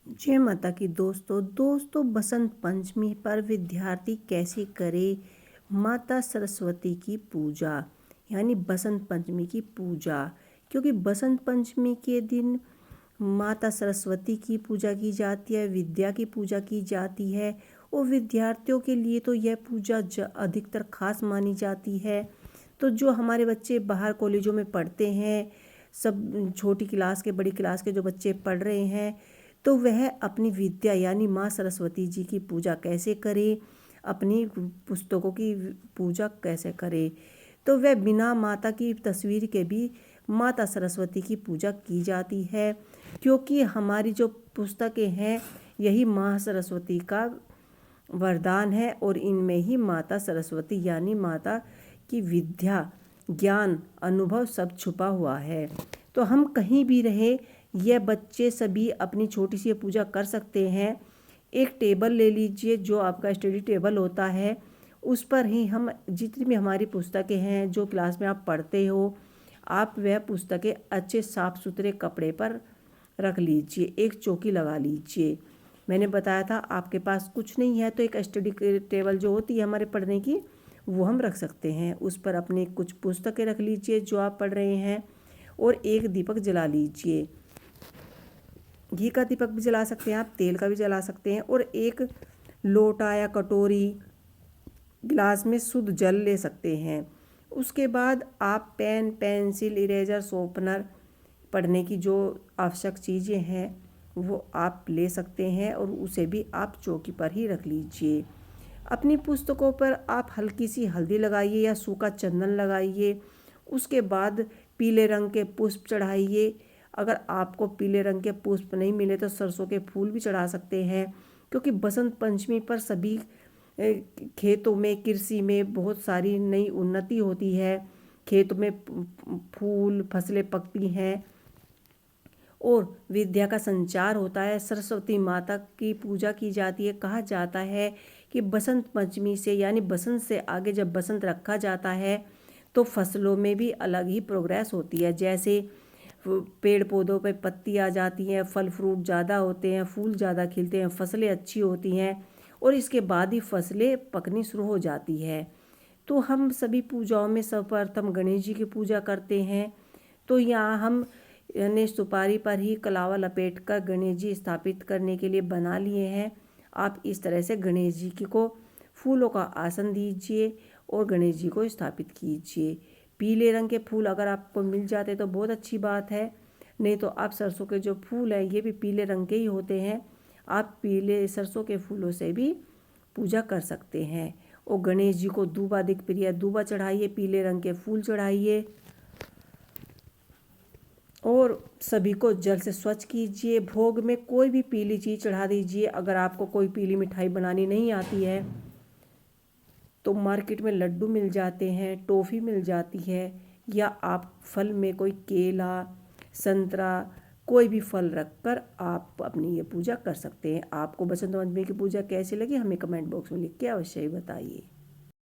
जय माता की दोस्तों बसंत पंचमी पर विद्यार्थी कैसे करे माता सरस्वती की पूजा, यानी बसंत पंचमी की पूजा। क्योंकि बसंत पंचमी के दिन माता सरस्वती की पूजा की जाती है, विद्या की पूजा की जाती है। और विद्यार्थियों के लिए तो यह पूजा अधिकतर खास मानी जाती है। तो जो हमारे बच्चे बाहर कॉलेजों में पढ़ते हैं, सब छोटी क्लास के बड़ी क्लास के जो बच्चे पढ़ रहे हैं, तो वह अपनी विद्या यानी माँ सरस्वती जी की पूजा कैसे करे, अपनी पुस्तकों की पूजा कैसे करे। तो वह बिना माता की तस्वीर के भी माता सरस्वती की पूजा की जाती है। क्योंकि हमारी जो पुस्तकें हैं यही माँ सरस्वती का वरदान है, और इनमें ही माता सरस्वती यानी माता की विद्या, ज्ञान, अनुभव सब छुपा हुआ है। तो हम कहीं भी रहे, यह बच्चे सभी अपनी छोटी सी पूजा कर सकते हैं। एक टेबल ले लीजिए, जो आपका स्टडी टेबल होता है, उस पर ही हम जितनी भी हमारी पुस्तकें हैं, जो क्लास में आप पढ़ते हो, आप वह पुस्तकें अच्छे साफ सुथरे कपड़े पर रख लीजिए, एक चौकी लगा लीजिए। मैंने बताया था आपके पास कुछ नहीं है तो एक स्टडी टेबल जो होती है हमारे पढ़ने की, वो हम रख सकते हैं। उस पर अपने कुछ पुस्तकें रख लीजिए जो आप पढ़ रहे हैं, और एक दीपक जला लीजिए। घी का दीपक भी जला सकते हैं आप, तेल का भी जला सकते हैं। और एक लोटा या कटोरी, गिलास में शुद्ध जल ले सकते हैं। उसके बाद आप पेन, पेंसिल, इरेजर, शॉर्पनर, पढ़ने की जो आवश्यक चीज़ें हैं वो आप ले सकते हैं, और उसे भी आप चौकी पर ही रख लीजिए। अपनी पुस्तकों पर आप हल्की सी हल्दी लगाइए या सूखा चंदन लगाइए। उसके बाद पीले रंग के पुष्प चढ़ाइए। अगर आपको पीले रंग के पुष्प नहीं मिले तो सरसों के फूल भी चढ़ा सकते हैं। क्योंकि बसंत पंचमी पर सभी खेतों में, कृषि में बहुत सारी नई उन्नति होती है। खेतों में फूल, फसलें पकती हैं और विद्या का संचार होता है। सरस्वती माता की पूजा की जाती है। कहा जाता है कि बसंत पंचमी से यानी बसंत से आगे जब बसंत रखा जाता है तो फसलों में भी अलग ही प्रोग्रेस होती है। जैसे पेड़ पौधों पे पत्ती आ जाती हैं, फल फ्रूट ज़्यादा होते हैं, फूल ज़्यादा खिलते हैं, फसलें अच्छी होती हैं, और इसके बाद ही फसलें पकनी शुरू हो जाती है। तो हम सभी पूजाओं में सर्वप्रथम गणेश जी की पूजा करते हैं। तो यहाँ हम ने सुपारी पर ही कलावा लपेट कर गणेश जी स्थापित करने के लिए बना लिए हैं। आप इस तरह से गणेश जी को फूलों का आसन दीजिए और गणेश जी को स्थापित कीजिए। पीले रंग के फूल अगर आपको मिल जाते तो बहुत अच्छी बात है, नहीं तो आप सरसों के जो फूल हैं ये भी पीले रंग के ही होते हैं, आप पीले सरसों के फूलों से भी पूजा कर सकते हैं। और गणेश जी को दूबा अधिक प्रिय है, दूबा चढ़ाइए, पीले रंग के फूल चढ़ाइए, और सभी को जल से स्वच्छ कीजिए। भोग में कोई भी पीली चीज़ चढ़ा दीजिए। अगर आपको कोई पीली मिठाई बनानी नहीं आती है तो मार्केट में लड्डू मिल जाते हैं, टॉफ़ी मिल जाती है, या आप फल में कोई केला, संतरा, कोई भी फल रखकर आप अपनी ये पूजा कर सकते हैं। आपको बसंत पंचमी की पूजा कैसी लगी हमें कमेंट बॉक्स में लिख के अवश्य ही बताइए।